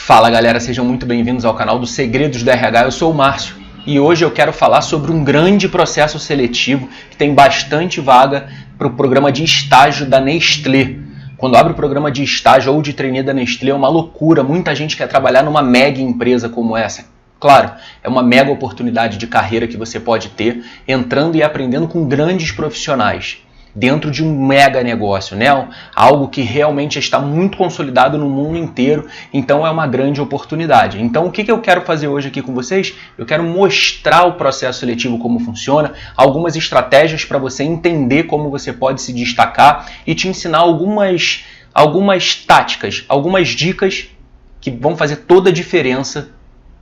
Fala galera, sejam muito bem-vindos ao canal dos Segredos do RH, eu sou o Márcio e hoje eu quero falar sobre um grande processo seletivo que tem bastante vaga para o programa de estágio da Nestlé. Quando abre o programa de estágio ou de trainee da Nestlé é uma loucura, muita gente quer trabalhar numa mega empresa como essa. Claro, é uma mega oportunidade de carreira que você pode ter entrando e aprendendo com grandes profissionais dentro de um mega negócio, né? Algo que realmente está muito consolidado no mundo inteiro, então é uma grande oportunidade. Então o que eu quero fazer hoje aqui com vocês? Eu quero mostrar o processo seletivo, como funciona, algumas estratégias para você entender como você pode se destacar e te ensinar algumas táticas, algumas dicas que vão fazer toda a diferença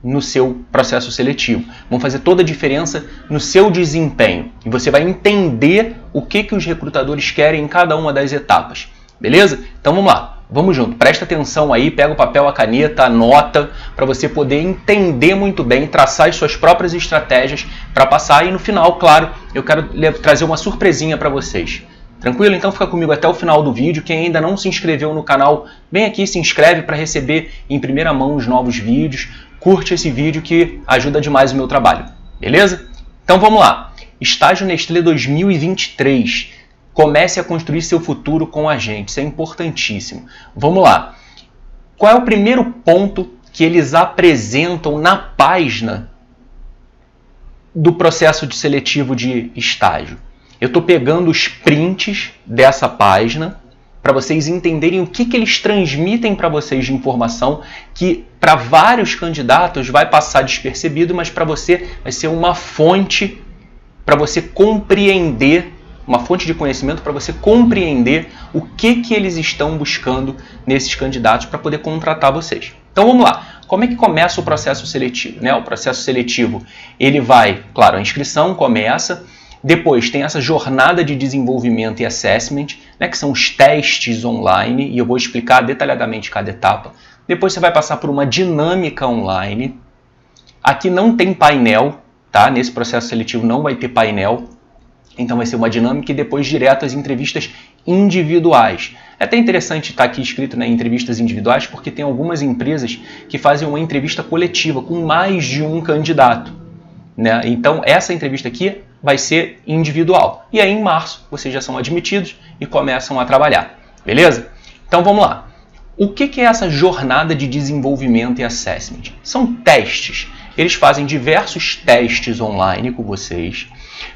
no seu processo seletivo, vão fazer toda a diferença no seu desempenho e você vai entender o que os recrutadores querem em cada uma das etapas, beleza? Então vamos lá, vamos junto, presta atenção aí, pega o papel, a caneta, anota para você poder entender muito bem, traçar as suas próprias estratégias para passar e no final, claro, eu quero trazer uma surpresinha para vocês. Tranquilo? Então fica comigo até o final do vídeo. Quem ainda não se inscreveu no canal, vem aqui, se inscreve para receber em primeira mão os novos vídeos. Curte esse vídeo que ajuda demais o meu trabalho, beleza? Então vamos lá. Estágio Nestlé 2023. Comece a construir seu futuro com a gente. Isso é importantíssimo. Vamos lá. Qual é o primeiro ponto que eles apresentam na página do processo de seletivo de estágio? Eu estou pegando os prints dessa página para vocês entenderem o que eles transmitem para vocês de informação que para vários candidatos vai passar despercebido, mas para você vai ser uma fonte para você compreender, uma fonte de conhecimento para você compreender o que eles estão buscando nesses candidatos para poder contratar vocês. Então vamos lá. Como é que começa o processo seletivo, né? O processo seletivo, ele vai, claro, a inscrição começa. Depois tem essa jornada de desenvolvimento e assessment, né, que são os testes online, e eu vou explicar detalhadamente cada etapa. Depois você vai passar por uma dinâmica online. Aqui não tem painel, tá? Nesse processo seletivo não vai ter painel. Então vai ser uma dinâmica e depois direto às entrevistas individuais. É até interessante estar aqui escrito, né, entrevistas individuais, porque tem algumas empresas que fazem uma entrevista coletiva com mais de um candidato, né? Então essa entrevista aqui vai ser individual. E aí em março vocês já são admitidos e começam a trabalhar. Beleza? Então vamos lá. O que é essa jornada de desenvolvimento e assessment? São testes. Eles fazem diversos testes online com vocês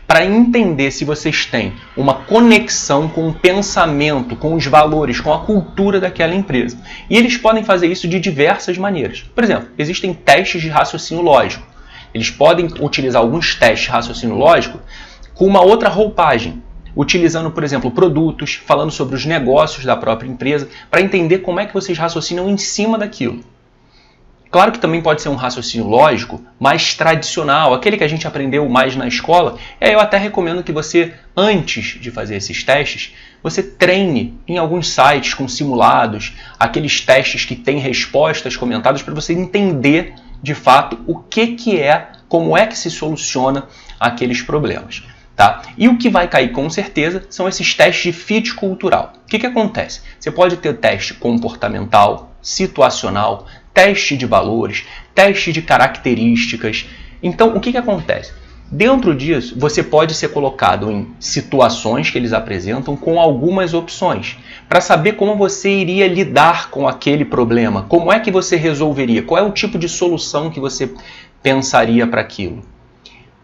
para entender se vocês têm uma conexão com o pensamento, com os valores, com a cultura daquela empresa. E eles podem fazer isso de diversas maneiras. Por exemplo, existem testes de raciocínio lógico. Eles podem utilizar alguns testes de raciocínio lógico com uma outra roupagem, utilizando, por exemplo, produtos, falando sobre os negócios da própria empresa, para entender como é que vocês raciocinam em cima daquilo. Claro que também pode ser um raciocínio lógico mais tradicional, aquele que a gente aprendeu mais na escola. E aí eu até recomendo que você, antes de fazer esses testes, você treine em alguns sites com simulados, aqueles testes que têm respostas comentadas para você entender de fato o que é, como é que se soluciona aqueles problemas. Tá? E o que vai cair com certeza são esses testes de fit cultural. O que acontece? Você pode ter teste comportamental, situacional, teste de valores, teste de características. Então, o que acontece? Dentro disso, você pode ser colocado em situações que eles apresentam com algumas opções, para saber como você iria lidar com aquele problema, como é que você resolveria, qual é o tipo de solução que você pensaria para aquilo.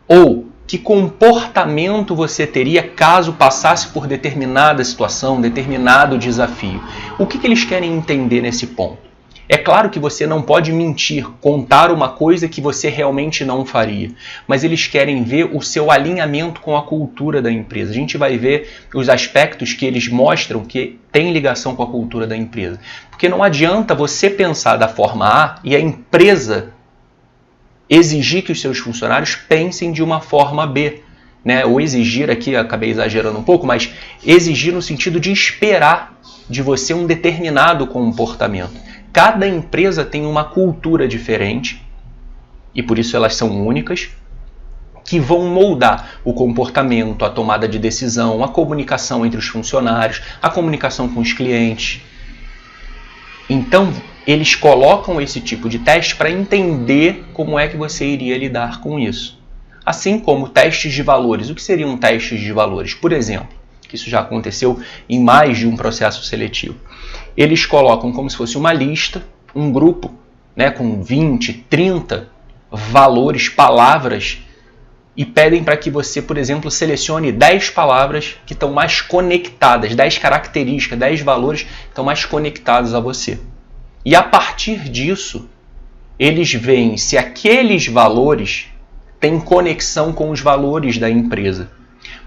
Ou que comportamento você teria caso passasse por determinada situação, determinado desafio. O que eles querem entender nesse ponto? É claro que você não pode mentir, contar uma coisa que você realmente não faria, mas eles querem ver o seu alinhamento com a cultura da empresa. A gente vai ver os aspectos que eles mostram que tem ligação com a cultura da empresa. Porque não adianta você pensar da forma A e a empresa exigir que os seus funcionários pensem de uma forma B, né? Ou exigir aqui, acabei exagerando um pouco, mas exigir no sentido de esperar de você um determinado comportamento. Cada empresa tem uma cultura diferente e por isso elas são únicas, que vão moldar o comportamento, a tomada de decisão, a comunicação entre os funcionários, a comunicação com os clientes. Então, eles colocam esse tipo de teste para entender como é que você iria lidar com isso. Assim como testes de valores. O que seriam testes de valores? Por exemplo, que isso já aconteceu em mais de um processo seletivo. Eles colocam como se fosse uma lista, um grupo, né, com 20, 30 valores, palavras, e pedem para que você, por exemplo, selecione 10 palavras que estão mais conectadas, 10 características, 10 valores que estão mais conectados a você. E a partir disso, eles veem se aqueles valores têm conexão com os valores da empresa.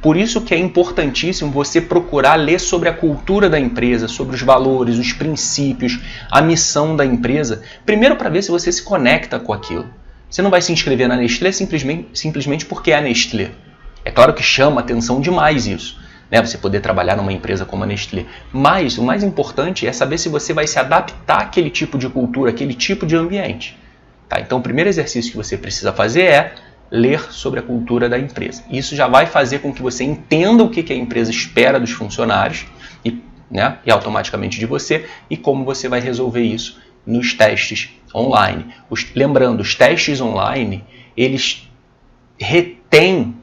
Por isso que é importantíssimo você procurar ler sobre a cultura da empresa, sobre os valores, os princípios, a missão da empresa, primeiro para ver se você se conecta com aquilo. Você não vai se inscrever na Nestlé simplesmente porque é a Nestlé. É claro que chama atenção demais isso, né? Você poder trabalhar numa empresa como a Nestlé. Mas o mais importante é saber se você vai se adaptar àquele tipo de cultura, àquele tipo de ambiente. Tá? Então o primeiro exercício que você precisa fazer é ler sobre a cultura da empresa. Isso já vai fazer com que você entenda o que a empresa espera dos funcionários e automaticamente de você e como você vai resolver isso nos testes online. Lembrando, os testes online, eles retêm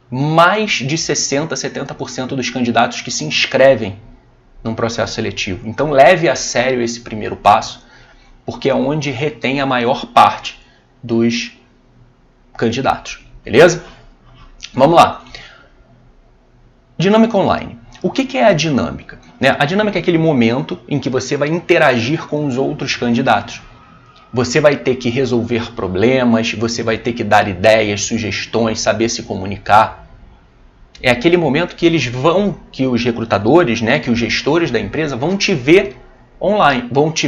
mais de 60%, 70% dos candidatos que se inscrevem num processo seletivo. Então leve a sério esse primeiro passo, porque é onde retém a maior parte dos candidatos. Beleza? Vamos lá. Dinâmica online. O que é a dinâmica? A dinâmica é aquele momento em que você vai interagir com os outros candidatos. Você vai ter que resolver problemas, você vai ter que dar ideias, sugestões, saber se comunicar. É aquele momento que que os recrutadores, que os gestores da empresa vão te ver online. Vão te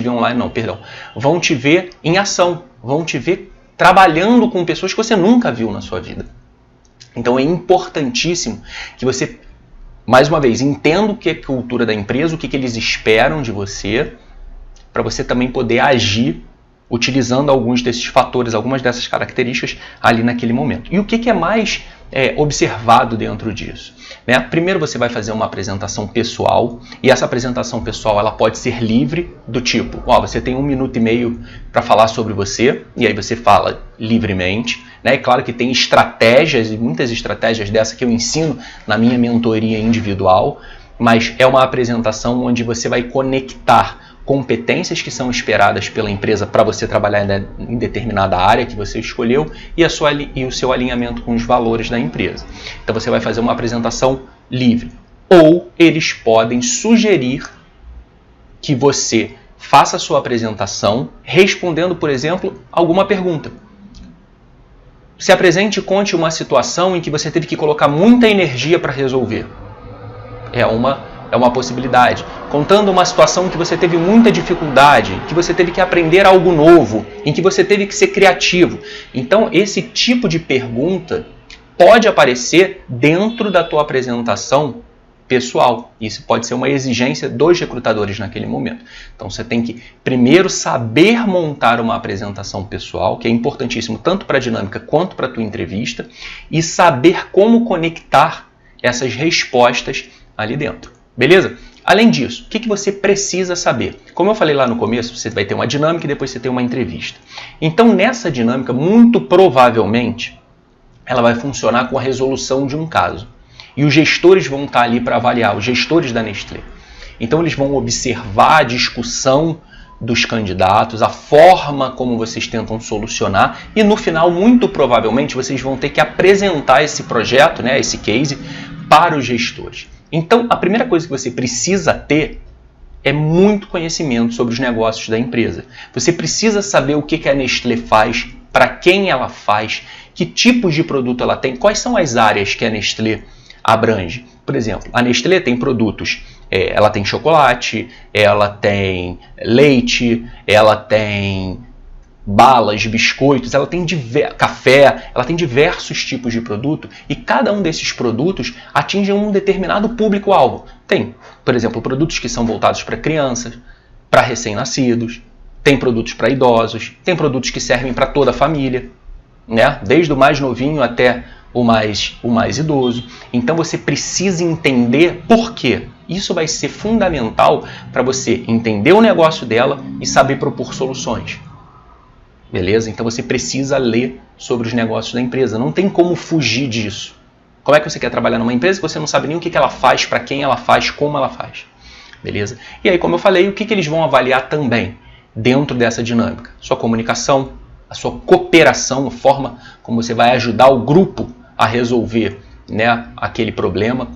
ver em ação, vão te ver trabalhando com pessoas que você nunca viu na sua vida. Então é importantíssimo que você, mais uma vez, entenda o que é a cultura da empresa, o que eles esperam de você, para você também poder agir utilizando alguns desses fatores, algumas dessas características ali naquele momento. E o que é mais observado dentro disso? Primeiro você vai fazer uma apresentação pessoal, e essa apresentação pessoal ela pode ser livre, do tipo, você tem 1 minuto e meio para falar sobre você, e aí você fala livremente. É claro que tem estratégias, e muitas estratégias dessa que eu ensino na minha mentoria individual, mas é uma apresentação onde você vai conectar competências que são esperadas pela empresa para você trabalhar em determinada área que você escolheu e o seu alinhamento com os valores da empresa. Então você vai fazer uma apresentação livre. Ou eles podem sugerir que você faça a sua apresentação respondendo, por exemplo, alguma pergunta. Se apresente e conte uma situação em que você teve que colocar muita energia para resolver. É uma possibilidade. Contando uma situação em que você teve muita dificuldade, que você teve que aprender algo novo, em que você teve que ser criativo. Então, esse tipo de pergunta pode aparecer dentro da tua apresentação pessoal. Isso pode ser uma exigência dos recrutadores naquele momento. Então, você tem que primeiro saber montar uma apresentação pessoal, que é importantíssimo tanto para a dinâmica quanto para a tua entrevista, e saber como conectar essas respostas ali dentro. Beleza? Além disso, o que você precisa saber? Como eu falei lá no começo, você vai ter uma dinâmica e depois você tem uma entrevista. Então, nessa dinâmica, muito provavelmente, ela vai funcionar com a resolução de um caso. E os gestores vão estar ali para avaliar, os gestores da Nestlé. Então, eles vão observar a discussão dos candidatos, a forma como vocês tentam solucionar e, no final, muito provavelmente, vocês vão ter que apresentar esse projeto, esse case, para os gestores. Então, a primeira coisa que você precisa ter é muito conhecimento sobre os negócios da empresa. Você precisa saber o que a Nestlé faz, para quem ela faz, que tipos de produto ela tem, quais são as áreas que a Nestlé abrange. Por exemplo, a Nestlé tem produtos, ela tem chocolate, ela tem leite, ela tem balas, biscoitos, ela tem café, ela tem diversos tipos de produto e cada um desses produtos atinge um determinado público-alvo. Tem, por exemplo, produtos que são voltados para crianças, para recém-nascidos, tem produtos para idosos, tem produtos que servem para toda a família, desde o mais novinho até o mais idoso. Então você precisa entender por quê. Isso vai ser fundamental para você entender o negócio dela e saber propor soluções. Beleza? Então você precisa ler sobre os negócios da empresa. Não tem como fugir disso. Como é que você quer trabalhar numa empresa que você não sabe nem o que ela faz, para quem ela faz, como ela faz? Beleza? E aí, como eu falei, o que eles vão avaliar também dentro dessa dinâmica? Sua comunicação, a sua cooperação, a forma como você vai ajudar o grupo a resolver, né, aquele problema,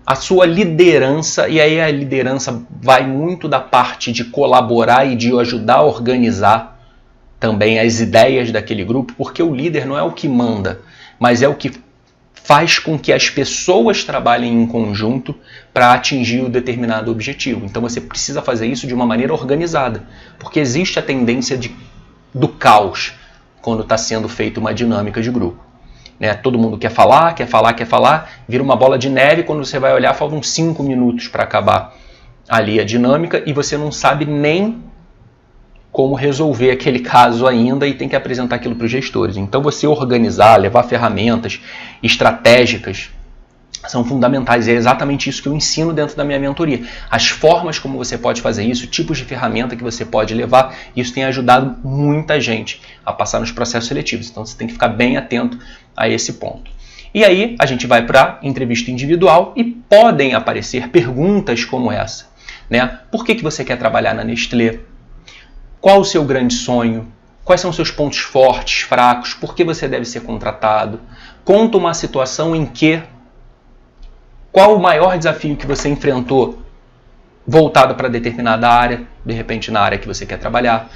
a sua liderança, e aí a liderança vai muito da parte de colaborar e de ajudar a organizar também as ideias daquele grupo, porque o líder não é o que manda, mas é o que faz com que as pessoas trabalhem em conjunto para atingir um determinado objetivo. Então você precisa fazer isso de uma maneira organizada, porque existe a tendência do caos quando está sendo feita uma dinâmica de grupo. Né? Todo mundo quer falar, vira uma bola de neve, quando você vai olhar faltam 5 minutos para acabar ali a dinâmica e você não sabe nem como resolver aquele caso ainda e tem que apresentar aquilo para os gestores. Então você organizar, levar ferramentas estratégicas são fundamentais e é exatamente isso que eu ensino dentro da minha mentoria. As formas como você pode fazer isso, tipos de ferramenta que você pode levar, isso tem ajudado muita gente a passar nos processos seletivos. Então você tem que ficar bem atento a esse ponto. E aí a gente vai para a entrevista individual e podem aparecer perguntas como essa, né? Por que você quer trabalhar na Nestlé? Qual o seu grande sonho? Quais são os seus pontos fortes, fracos? Por que você deve ser contratado? Conta uma situação em que... Qual o maior desafio que você enfrentou voltado para determinada área, de repente na área que você quer trabalhar?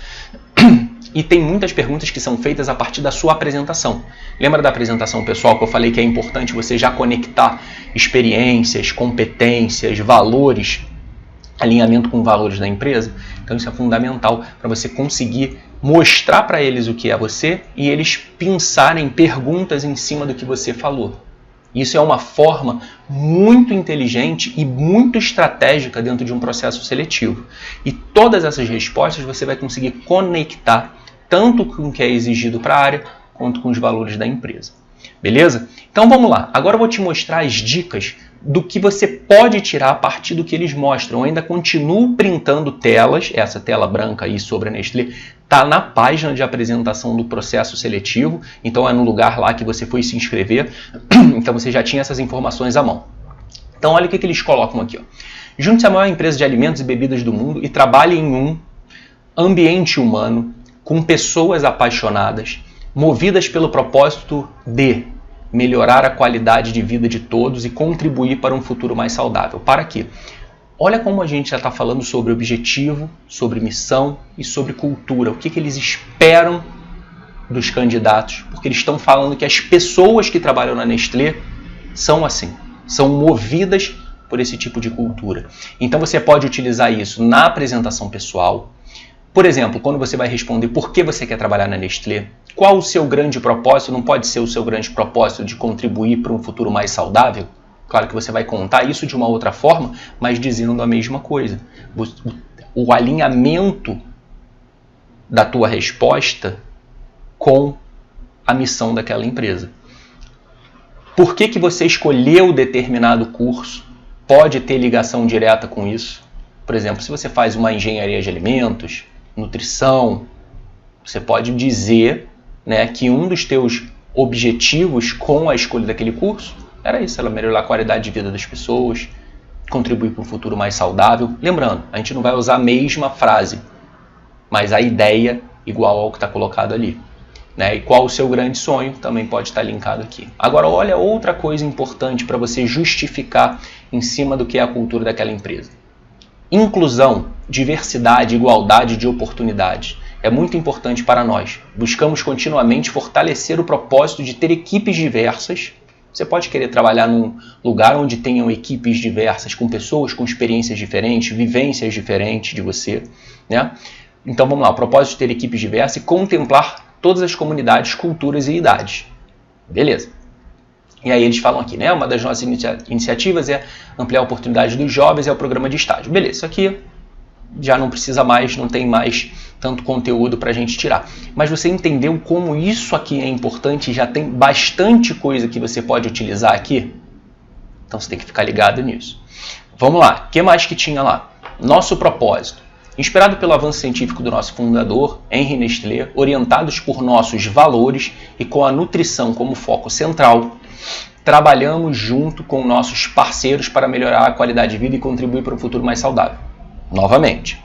E tem muitas perguntas que são feitas a partir da sua apresentação. Lembra da apresentação pessoal que eu falei que é importante você já conectar experiências, competências, valores, alinhamento com valores da empresa? Então isso é fundamental para você conseguir mostrar para eles o que é você e eles pensarem perguntas em cima do que você falou. Isso é uma forma muito inteligente e muito estratégica dentro de um processo seletivo. E todas essas respostas você vai conseguir conectar tanto com o que é exigido para a área quanto com os valores da empresa. Beleza? Então vamos lá. Agora eu vou te mostrar as dicas do que você pode tirar a partir do que eles mostram. Eu ainda continuo printando telas, essa tela branca aí sobre a Nestlé está na página de apresentação do processo seletivo, então é no lugar lá que você foi se inscrever, então você já tinha essas informações à mão. Então olha o que eles colocam aqui. Ó. Junte-se à maior empresa de alimentos e bebidas do mundo e trabalhe em um ambiente humano, com pessoas apaixonadas, movidas pelo propósito de melhorar a qualidade de vida de todos e contribuir para um futuro mais saudável. Para quê? Olha como a gente já está falando sobre objetivo, sobre missão e sobre cultura. O que eles esperam dos candidatos? Porque eles estão falando que as pessoas que trabalham na Nestlé são assim, são movidas por esse tipo de cultura. Então você pode utilizar isso na apresentação pessoal. Por exemplo, quando você vai responder por que você quer trabalhar na Nestlé, qual o seu grande propósito, não pode ser o seu grande propósito de contribuir para um futuro mais saudável? Claro que você vai contar isso de uma outra forma, mas dizendo a mesma coisa. O alinhamento da tua resposta com a missão daquela empresa. Por que você escolheu determinado curso? Pode ter ligação direta com isso. Por exemplo, se você faz uma engenharia de alimentos, nutrição, você pode dizer, né, que um dos teus objetivos com a escolha daquele curso era isso, ela melhorar a qualidade de vida das pessoas, contribuir para um futuro mais saudável. Lembrando, a gente não vai usar a mesma frase, mas a ideia igual ao que está colocado ali. Né? E qual o seu grande sonho também pode estar linkado aqui. Agora, olha outra coisa importante para você justificar em cima do que é a cultura daquela empresa. Inclusão, diversidade, igualdade de oportunidades. É muito importante para nós. Buscamos continuamente fortalecer o propósito de ter equipes diversas. Você pode querer trabalhar num lugar onde tenham equipes diversas, com pessoas com experiências diferentes, vivências diferentes de você. Né? Então vamos lá, o propósito de ter equipes diversas e contemplar todas as comunidades, culturas e idades. Beleza. E aí eles falam aqui, né? Uma das nossas iniciativas é ampliar a oportunidade dos jovens, é o programa de estágio. Beleza, isso aqui já não precisa mais, não tem mais tanto conteúdo para a gente tirar. Mas você entendeu como isso aqui é importante e já tem bastante coisa que você pode utilizar aqui? Então você tem que ficar ligado nisso. Vamos lá, o que mais que tinha lá? Nosso propósito. Inspirado pelo avanço científico do nosso fundador, Henri Nestlé, orientados por nossos valores e com a nutrição como foco central, trabalhamos junto com nossos parceiros para melhorar a qualidade de vida e contribuir para um futuro mais saudável. Novamente.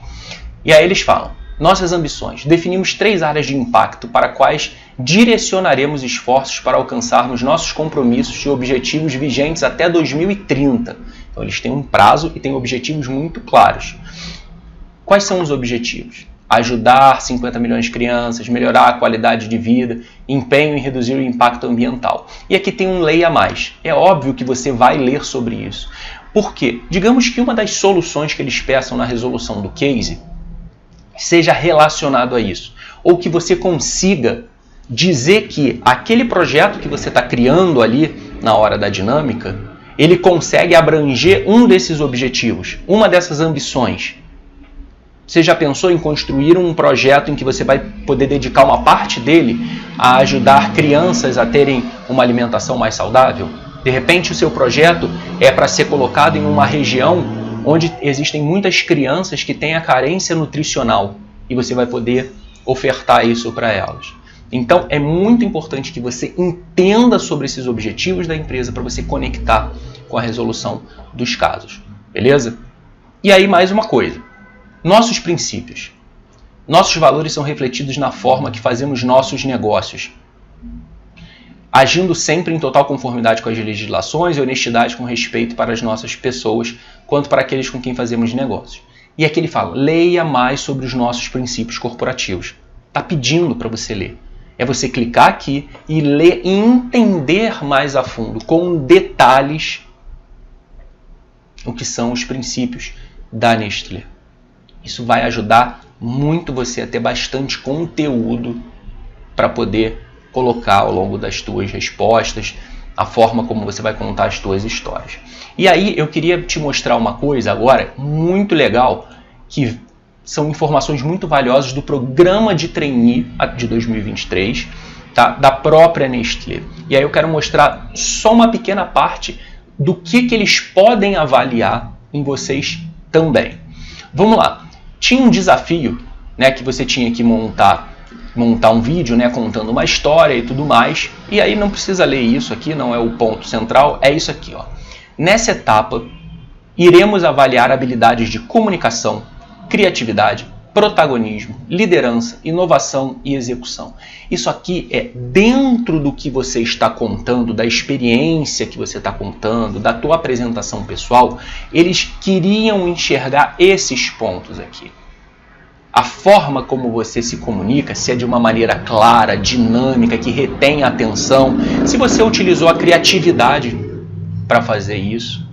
E aí eles falam, nossas ambições. Definimos 3 áreas de impacto para quais direcionaremos esforços para alcançarmos nossos compromissos e objetivos vigentes até 2030. Então eles têm um prazo e têm objetivos muito claros. Quais são os objetivos? Ajudar 50 milhões de crianças, melhorar a qualidade de vida, empenho em reduzir o impacto ambiental. E aqui tem um leia mais. É óbvio que você vai ler sobre isso. Por quê? Digamos que uma das soluções que eles peçam na resolução do case seja relacionado a isso. Ou que você consiga dizer que aquele projeto que você está criando ali na hora da dinâmica, ele consegue abranger um desses objetivos, uma dessas ambições. Você já pensou em construir um projeto em que você vai poder dedicar uma parte dele a ajudar crianças a terem uma alimentação mais saudável? De repente o seu projeto é para ser colocado em uma região onde existem muitas crianças que têm a carência nutricional e você vai poder ofertar isso para elas. Então é muito importante que você entenda sobre esses objetivos da empresa para você conectar com a resolução dos casos. Beleza? E aí mais uma coisa. Nossos princípios. Nossos valores são refletidos na forma que fazemos nossos negócios, agindo sempre em total conformidade com as legislações e honestidade com respeito para as nossas pessoas, quanto para aqueles com quem fazemos negócios. E aqui ele fala, leia mais sobre os nossos princípios corporativos. Está pedindo para você ler. É você clicar aqui e ler e entender mais a fundo, com detalhes, o que são os princípios da Nestlé. Isso vai ajudar muito você a ter bastante conteúdo para poder colocar ao longo das tuas respostas, a forma como você vai contar as tuas histórias. E aí eu queria te mostrar uma coisa agora muito legal, que são informações muito valiosas do programa de trainee de 2023, tá? Da própria Nestlé. E aí eu quero mostrar só uma pequena parte do que eles podem avaliar em vocês também. Vamos lá. Tinha um desafio, né, que você tinha que montar um vídeo, né, contando uma história e tudo mais. E aí não precisa ler isso aqui, não é o ponto central, é isso aqui, ó. Nessa etapa, iremos avaliar habilidades de comunicação, criatividade, protagonismo, liderança, inovação e execução. Isso aqui é dentro do que você está contando, da experiência que você está contando, da tua apresentação pessoal, eles queriam enxergar esses pontos aqui. A forma como você se comunica, se é de uma maneira clara, dinâmica, que retém a atenção, se você utilizou a criatividade para fazer isso,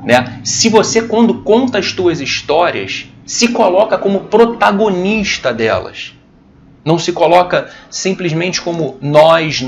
né? Se você, quando conta as tuas histórias, se coloca como protagonista delas. Não se coloca simplesmente como nós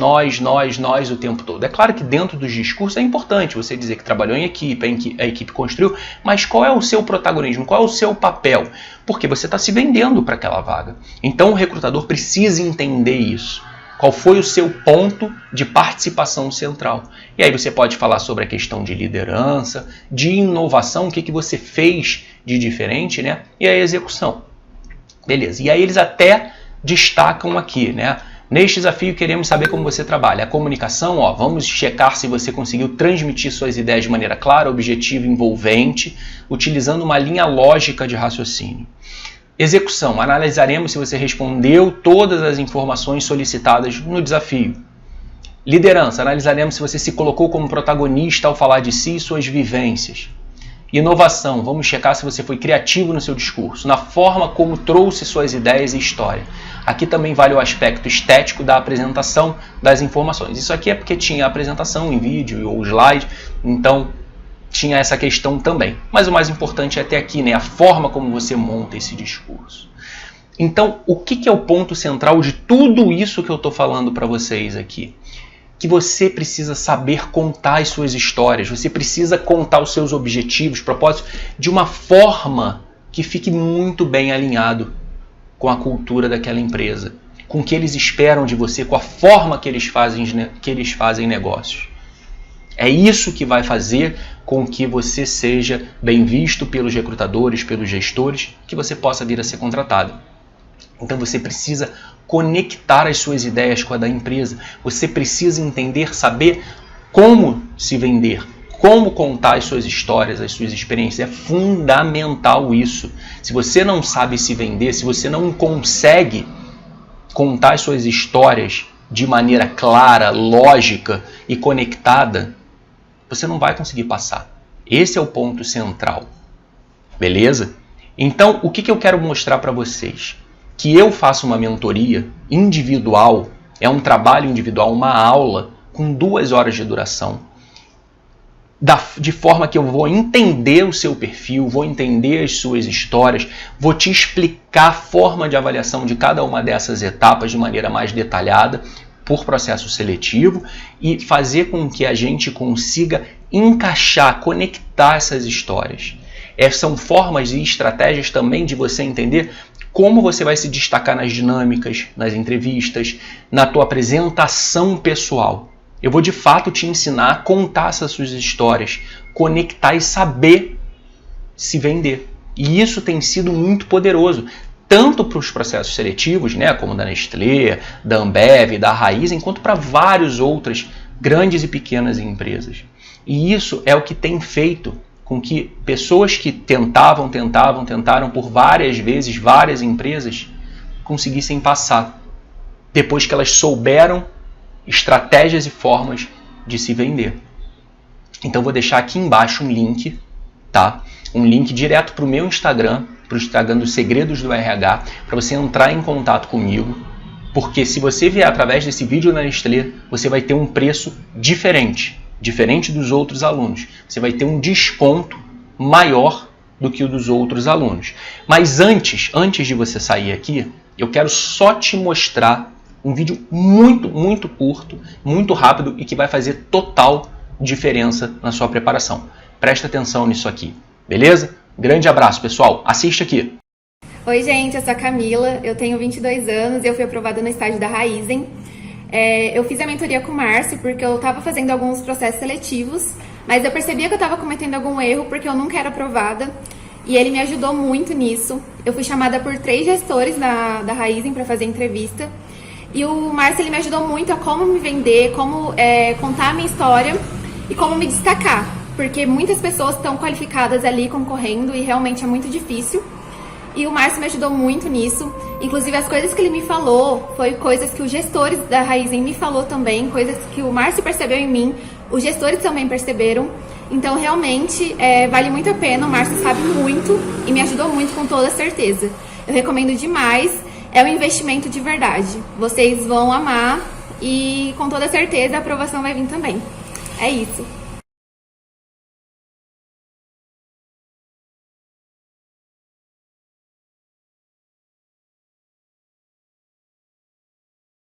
o tempo todo. É claro que dentro dos discursos é importante você dizer que trabalhou em equipe, a equipe construiu, mas qual é o seu protagonismo? Qual é o seu papel? Porque você está se vendendo para aquela vaga. Então o recrutador precisa entender isso. Qual foi o seu ponto de participação central? E aí você pode falar sobre a questão de liderança, de inovação, o que você fez de diferente, né? E a execução. Beleza. E aí eles até destacam aqui, né? Neste desafio queremos saber como você trabalha. A comunicação, ó, vamos checar se você conseguiu transmitir suas ideias de maneira clara, objetiva, envolvente, utilizando uma linha lógica de raciocínio. Execução, analisaremos se você respondeu todas as informações solicitadas no desafio. Liderança, analisaremos se você se colocou como protagonista ao falar de si e suas vivências. Inovação, vamos checar se você foi criativo no seu discurso, na forma como trouxe suas ideias e história. Aqui também vale o aspecto estético da apresentação das informações. Isso aqui é porque tinha a apresentação em vídeo ou slide, então tinha essa questão também. Mas o mais importante é até aqui, né? A forma como você monta esse discurso. Então, o que é o ponto central de tudo isso que eu estou falando para vocês aqui? Que você precisa saber contar as suas histórias, você precisa contar os seus objetivos, propósitos, de uma forma que fique muito bem alinhado com a cultura daquela empresa, com o que eles esperam de você, com a forma que eles fazem negócios. É isso que vai fazer com que você seja bem visto pelos recrutadores, pelos gestores, que você possa vir a ser contratado. Então você precisa conectar as suas ideias com a da empresa. Você precisa entender, saber como se vender, como contar as suas histórias, as suas experiências. É fundamental isso. Se você não sabe se vender, se você não consegue contar as suas histórias de maneira clara, lógica e conectada, você não vai conseguir passar. Esse é o ponto central. Beleza? Então, o que eu quero mostrar para vocês? Que eu faço uma mentoria individual, é um trabalho individual, uma aula com 2 horas de duração, de forma que eu vou entender o seu perfil, vou entender as suas histórias, vou te explicar a forma de avaliação de cada uma dessas etapas de maneira mais detalhada, por processo seletivo, e fazer com que a gente consiga encaixar, conectar essas histórias. São formas e estratégias também de você entender como você vai se destacar nas dinâmicas, nas entrevistas, na tua apresentação pessoal. Eu vou de fato te ensinar a contar essas suas histórias, conectar e saber se vender. E isso tem sido muito poderoso, tanto para os processos seletivos, né, como da Nestlé, da Ambev, da Raizen, quanto para várias outras grandes e pequenas empresas. E isso é o que tem feito com que pessoas que tentaram por várias vezes, várias empresas, conseguissem passar, depois que elas souberam estratégias e formas de se vender. Então vou deixar aqui embaixo um link, tá? Um link direto para o meu Instagram, para o Instagram dos Segredos do RH, para você entrar em contato comigo, porque se você vier através desse vídeo na Nestlé, você vai ter um preço diferente dos outros alunos. Você vai ter um desconto maior do que o dos outros alunos. Mas antes de você sair aqui, eu quero só te mostrar um vídeo muito curto, muito rápido e que vai fazer total diferença na sua preparação. Presta atenção nisso aqui, beleza? Grande abraço, pessoal. Assiste aqui. Oi, gente, eu sou a Camila, eu tenho 22 anos e eu fui aprovada no estágio da Raizen. Eu fiz a mentoria com o Márcio porque eu estava fazendo alguns processos seletivos, mas eu percebia que eu estava cometendo algum erro porque eu nunca era aprovada e ele me ajudou muito nisso. Eu fui chamada por 3 gestores da Raizen para fazer entrevista e o Márcio ele me ajudou muito a como me vender, como contar a minha história e como me destacar, porque muitas pessoas estão qualificadas ali concorrendo e realmente é muito difícil. E o Márcio me ajudou muito nisso. Inclusive, as coisas que ele me falou foi coisas que os gestores da Raizen me falou também, coisas que o Márcio percebeu em mim, os gestores também perceberam. Então, realmente, vale muito a pena. O Márcio sabe muito e me ajudou muito, com toda certeza. Eu recomendo demais. É um investimento de verdade. Vocês vão amar e, com toda certeza, a aprovação vai vir também. É isso.